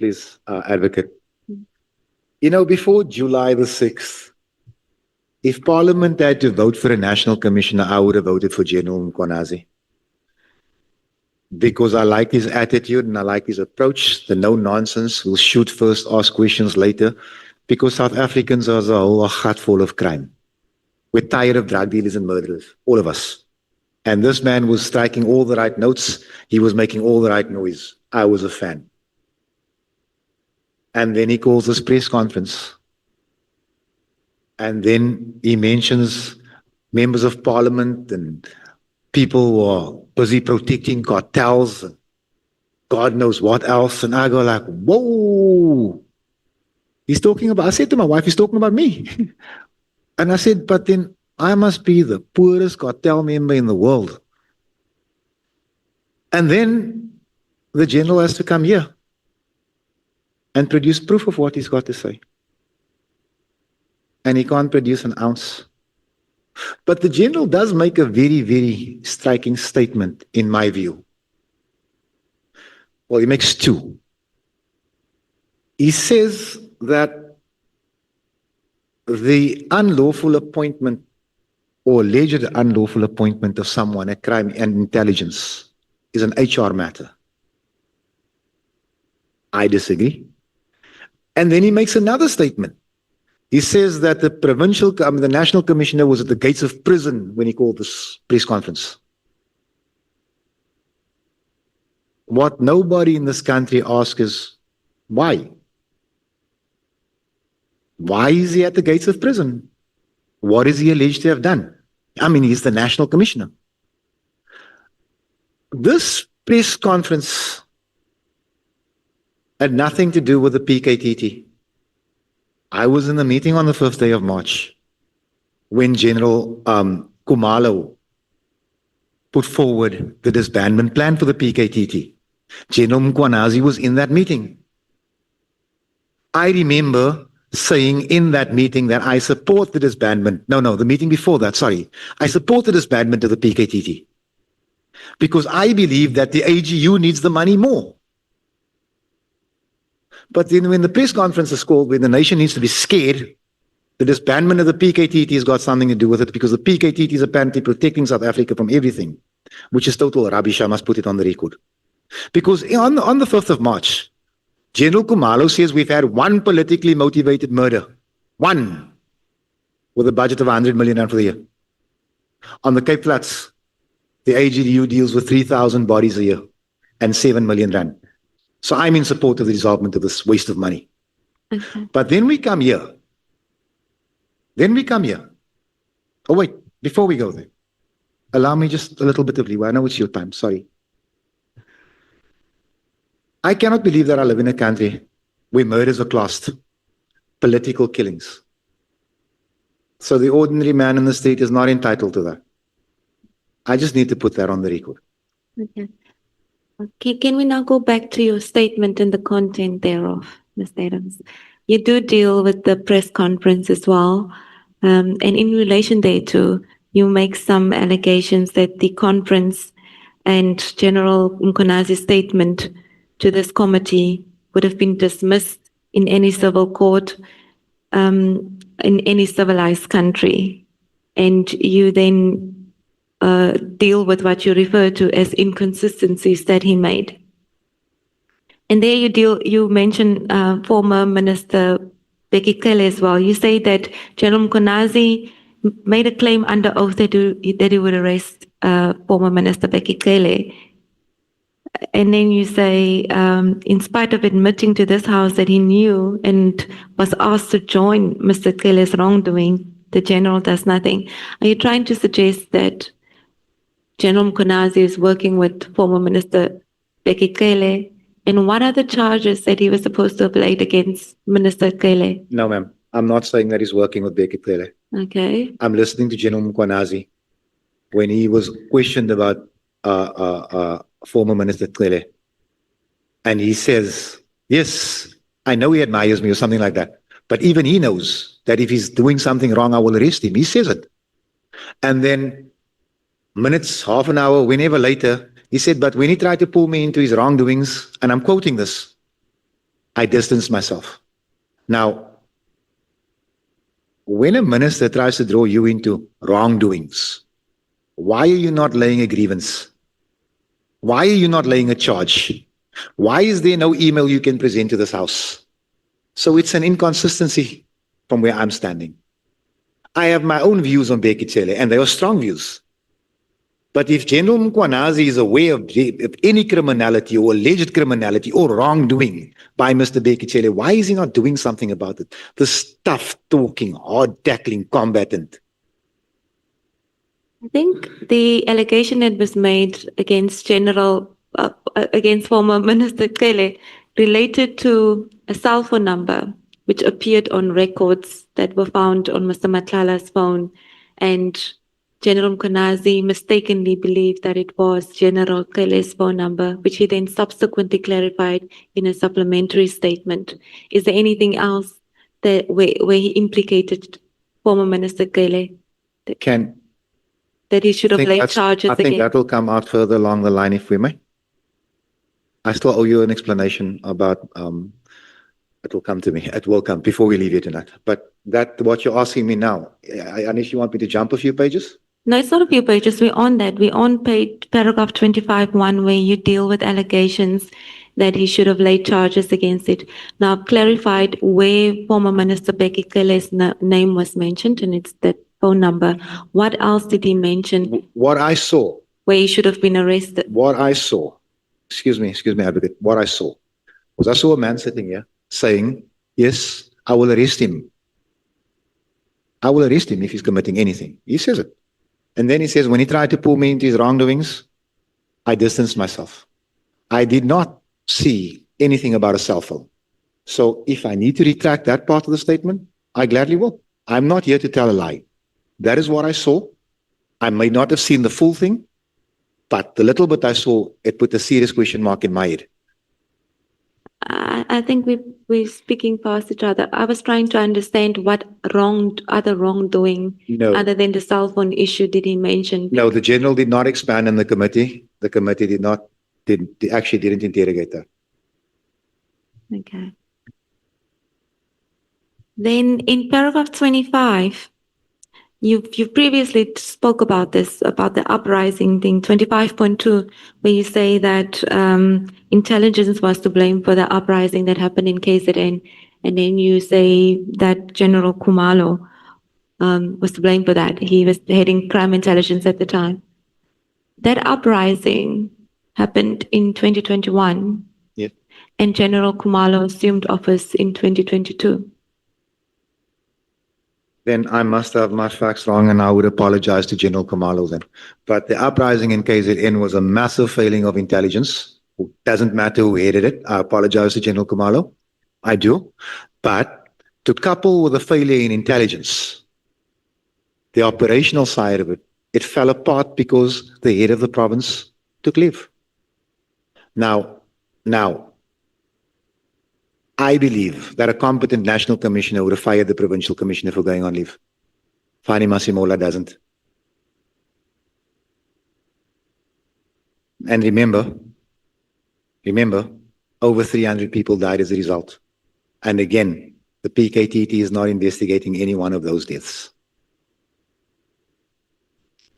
Please, Advocate. You know, before July the 6th, if Parliament had to vote for a national commissioner, I would have voted for General Mkhwanazi. Because I like his attitude and I like his approach, the no nonsense, we'll shoot first, ask questions later, because South Africans are as a whole heart full of crime. We're tired of drug dealers and murderers, all of us. And this man was striking all the right notes. He was making all the right noise. I was a fan. And then he calls this press conference. And then he mentions members of parliament and people who are busy protecting cartels and God knows what else. And I go like, whoa. He's talking about, I said to my wife, he's talking about me. And I said, but then I must be the poorest cartel member in the world. And then the general has to come here and produce proof of what he's got to say. And he can't produce an ounce. But the general does make a very, very striking statement, in my view. Well, he makes two. He says that the unlawful appointment or alleged unlawful appointment of someone at crime and intelligence is an HR matter. I disagree. And then he makes another statement. He says that the national commissioner was at the gates of prison when he called this press conference. What nobody in this country asks is, why? Why is he at the gates of prison? What is he alleged to have done? I mean, he's the national commissioner. This press conference had nothing to do with the PKTT. I was in the meeting on the 5th day of March when General Khumalo put forward the disbandment plan for the PKTT. General Mkhwanazi was in that meeting. I remember saying in that meeting that I support the disbandment. No, the meeting before that, sorry. I support the disbandment of the PKTT because I believe that the AGU needs the money more. But then when the press conference is called, when the nation needs to be scared, the disbandment of the PKTT has got something to do with it because the PKTT is apparently protecting South Africa from everything, which is total rubbish. I must put it on the record. Because on the 5th of March, General Khumalo says we've had one politically motivated murder. One. With a budget of 100 million rand for the year. On the Cape Flats, the AGDU deals with 3,000 bodies a year and 7 million rand. So I'm in support of the dissolvement of this waste of money. Okay. But then we come here. Oh, wait, before we go there, allow me just a little bit of leeway. I know it's your time, sorry. I cannot believe that I live in a country where murders are classed, political killings. So the ordinary man in the street is not entitled to that. I just need to put that on the record. Okay, can we now go back to your statement and the content thereof, Mr. Adams? You do deal with the press conference as well. And in relation thereto, you make some allegations that the conference and General Mkhwanazi's statement to this committee would have been dismissed in any civil court, in any civilized country. And you then deal with what you refer to as inconsistencies that he made. And there you mention former Minister Becky Cele as well. You say that General Mkhwanazi made a claim under oath that he would arrest former Minister Becky Cele. And then you say, in spite of admitting to this House that he knew and was asked to join Mr. Cele's wrongdoing, the General does nothing. Are you trying to suggest that General Mkhwanazi is working with former Minister Becky Cele? And what are the charges that he was supposed to have laid against Minister Cele? No, ma'am. I'm not saying that he's working with Becky Cele. Okay. I'm listening to General Mkhwanazi when he was questioned about former Minister Cele. And he says, yes, I know he admires me or something like that. But even he knows that if he's doing something wrong, I will arrest him. He says it. And then minutes, half an hour, whenever later, he said, but when he tried to pull me into his wrongdoings, and I'm quoting this, I distanced myself. Now, when a minister tries to draw you into wrongdoings, why are you not laying a grievance? Why are you not laying a charge? Why is there no email you can present to this house? So it's an inconsistency from where I'm standing. I have my own views on Bekitele, and they are strong views. But if General Mkhwanazi is aware of any criminality or alleged criminality or wrongdoing by Mr. Bekitele, why is he not doing something about it? The tough talking, hard tackling combatant. I think the allegation that was made against against former Minister Kele related to a cell phone number which appeared on records that were found on Mr. Matlala's phone, and General Mkhwanazi mistakenly believed that it was General Kele's phone number, which he then subsequently clarified in a supplementary statement. Is there anything else that where he implicated former Minister Kele that he should have laid charges I think against? that will come out further along the line, if we may. I still owe you an explanation about, it will come to me. It will come before we leave here tonight. But what you're asking me now, unless you want me to jump a few pages? No, it's not a few pages. We're on that. We're on paragraph 25(1), where you deal with allegations that he should have laid charges against it. Now, I've clarified where former Minister Becky Kele's name was mentioned, and it's that phone number. What else did he mention? What I saw. Where he should have been arrested. What I saw, excuse me, advocate, what I saw was I saw a man sitting here saying, yes, I will arrest him. I will arrest him if he's committing anything. He says it. And then he says, when he tried to pull me into his wrongdoings, I distanced myself. I did not see anything about a cell phone. So if I need to retract that part of the statement, I gladly will. I'm not here to tell a lie. That is what I saw. I may not have seen the full thing, but the little bit I saw, it put a serious question mark in my head. I think we're speaking past each other. I was trying to understand what other wrongdoing, other than the cell phone issue, did he mention? No, the general did not expand in the committee. The committee actually didn't interrogate that. Okay. Then in paragraph 25, you previously spoke about this, about the uprising thing, 25.2, where you say that intelligence was to blame for the uprising that happened in KZN. And then you say that General Khumalo was to blame for that. He was heading crime intelligence at the time. That uprising happened in 2021. Yes. And General Khumalo assumed office in 2022. Then I must have my facts wrong, and I would apologize to General Khumalo then. But the uprising in KZN was a massive failing of intelligence. It doesn't matter who headed it. I apologize to General Khumalo. I do. But to couple with a failure in intelligence, the operational side of it, it fell apart because the head of the province took leave. Now, I believe that a competent national commissioner would have fired the provincial commissioner for going on leave. Fani Masimola doesn't. And remember, over 300 people died as a result. And again, the PKTT is not investigating any one of those deaths.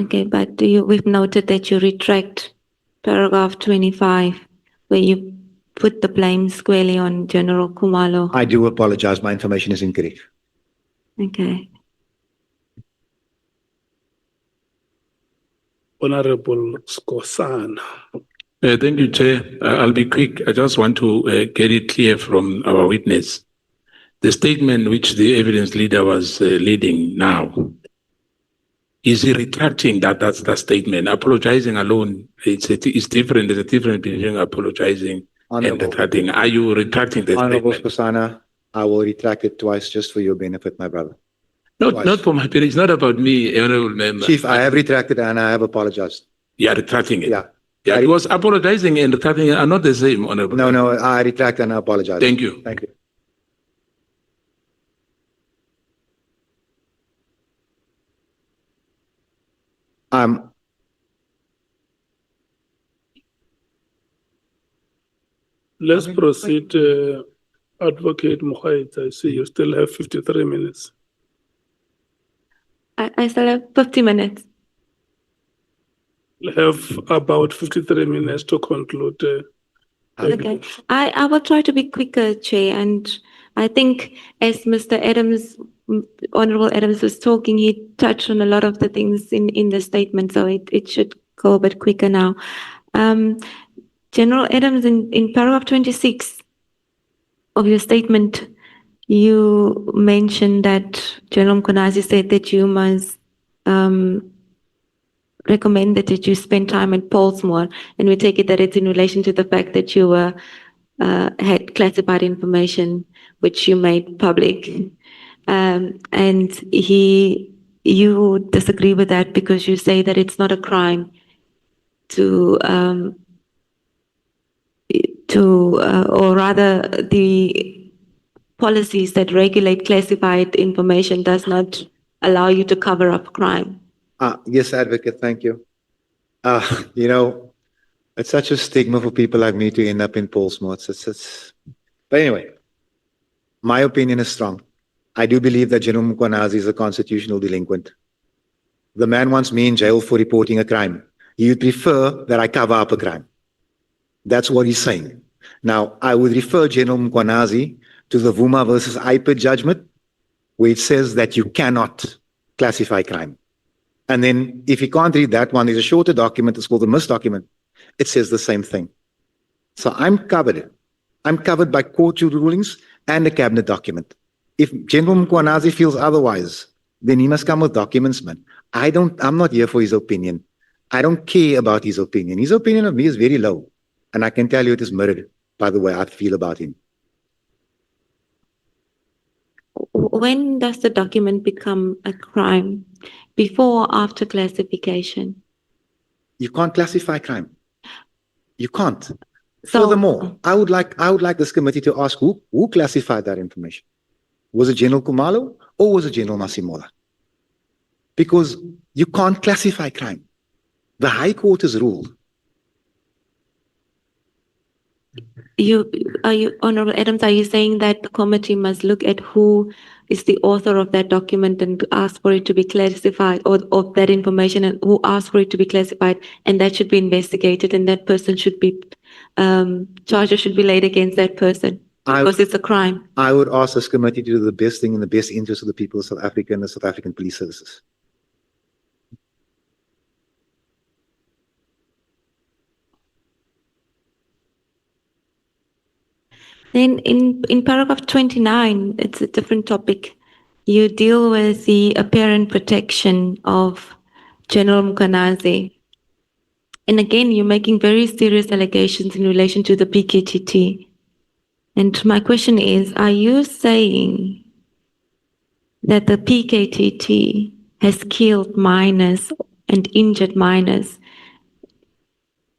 Okay, but we've noted that you retract paragraph 25, where you put the blame squarely on General Khumalo. I do apologize. My information is incorrect. Okay. Honorable Skosana. Thank you, Chair. I'll be quick. I just want to get it clear from our witness. The statement which the evidence leader was leading now, is he retracting that's the statement? Apologizing alone, it's different. There's a difference between apologizing and retracting. Are you retracting the Honorable statement? Skosana, I will retract it twice just for your benefit, my brother. Not for my benefit. It's not about me, Honorable Member. Chief, I have retracted and I have apologized. You are retracting it? Yeah. Yeah, because apologizing and retracting are not the same, Honorable. No, I retract and I apologize. Thank you. Thank you. Let's proceed. Advocate Mkhwanazi, I see you still have 53 minutes. I still have 50 minutes. You have about 53 minutes to conclude. Okay. I will try to be quicker, Chair, and I think as Mr. Adams, Honorable Adams was talking, he touched on a lot of the things in the statement, so it should go a bit quicker now. General Adams, in paragraph 26 of your statement, you mentioned that General Mkhwanazi said that you must recommended that you spend time in Portsmouth, and we take it that it's in relation to the fact that you were had classified information which you made public, and you disagree with that because you say that it's not a crime to or rather the policies that regulate classified information does not allow you to cover up crime. Yes, Advocate, thank you. It's such a stigma for people like me to end up in Portsmouth. But anyway, my opinion is strong. I do believe that General Mkhwanazi is a constitutional delinquent. The man wants me in jail for reporting a crime. He would prefer that I cover up a crime. That's what he's saying. Now, I would refer General Mkhwanazi to the Vuma versus IPER judgment, where it says that you cannot classify crime. And then if you can't read that one, there's a shorter document, it's called the MIS document. It says the same thing. So I'm covered. I'm covered by court rulings and a cabinet document. If General Mkhwanazi feels otherwise, then he must come with documents, man. I'm not here for his opinion. I don't care about his opinion. His opinion of me is very low. And I can tell you it is mirrored by the way I feel about him. When does the document become a crime? Before or after classification? You can't classify crime. You can't. So, furthermore, I would like this committee to ask who classified that information. Was it General Kumalo or was it General Masimola? Because you can't classify crime. The High Court has ruled. Honorable Adams, are you saying that the committee must look at who is the author of that document and ask for it to be classified, or of that information, and who asked for it to be classified, and that should be investigated, and that person should be charges should be laid against that person because it's a crime? I would ask this committee to do the best thing in the best interest of the people of South Africa and the South African police services. Then in paragraph 29, it's a different topic. You deal with the apparent protection of General Mkhwanazi. And again, you're making very serious allegations in relation to the PKTT. And my question is, are you saying that the PKTT has killed minors and injured minors?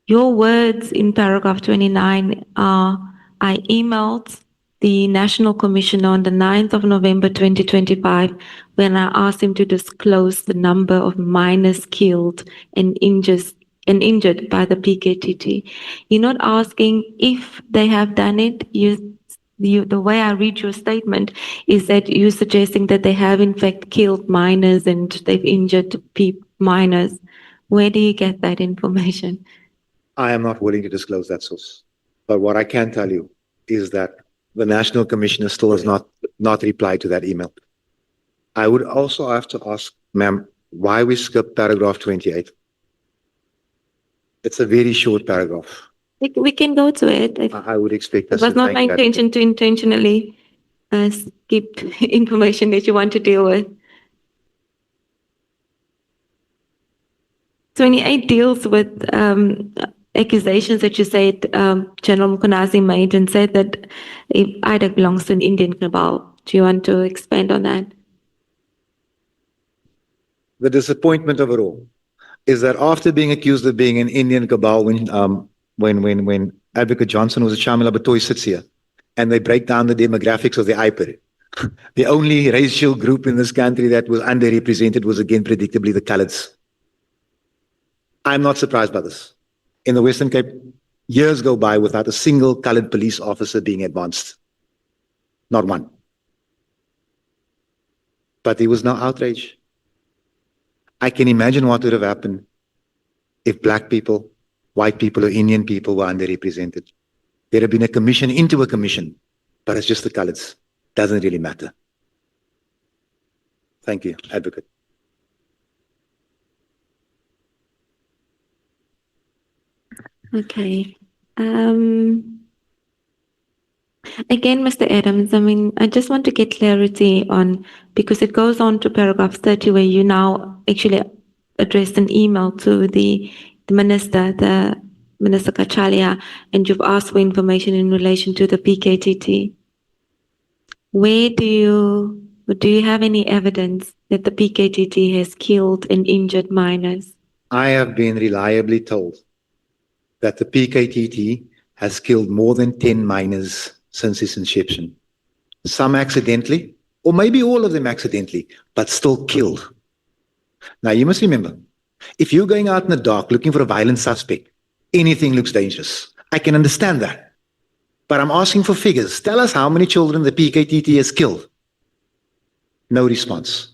Your words in paragraph 29 are, I emailed the National Commissioner on the 9th of November 2025 when I asked him to disclose the number of minors killed and injured by the PKTT. You're not asking if they have done it. The way I read your statement is that you're suggesting that they have in fact killed minors and they've injured minors. Where do you get that information? I am not willing to disclose that source. But what I can tell you is that the National Commissioner still has not replied to that email. I would also have to ask, ma'am, why we skipped paragraph 28. It's a very short paragraph. We can go to it. I would expect us It was to not my thank that. intention to intentionally skip information that you want to deal with. 28 deals with accusations that you said General Mkhwanazi made and said that Ida belongs to an Indian cabal. Do you want to expand on that? The disappointment of it all is that after being accused of being an Indian cabal, when Advocate Johnson was a Shamila Batoy sits here and they break down the demographics of the IPER, the only racial group in this country that was underrepresented was again predictably the Coloureds. I'm not surprised by this. In the Western Cape, years go by without a single coloured police officer being advanced. Not one. But there was no outrage. I can imagine what would have happened if black people, white people, or Indian people were underrepresented. There'd have been a commission into a commission, but it's just the colors. Doesn't really matter. Thank you, Advocate. Okay. Again, Mr. Adams, I mean, I just want to get clarity on, because it goes on to paragraph 30, where you now actually addressed an email to the Minister Kachalia, and you've asked for information in relation to the PKTT. Where do you have any evidence that the PKTT has killed and injured minors? I have been reliably told that the PKTT has killed more than 10 minors since its inception. Some accidentally, or maybe all of them accidentally, but still killed. Now, you must remember, if you're going out in the dark looking for a violent suspect, anything looks dangerous. I can understand that. But I'm asking for figures. Tell us how many children the PKTT has killed. No response.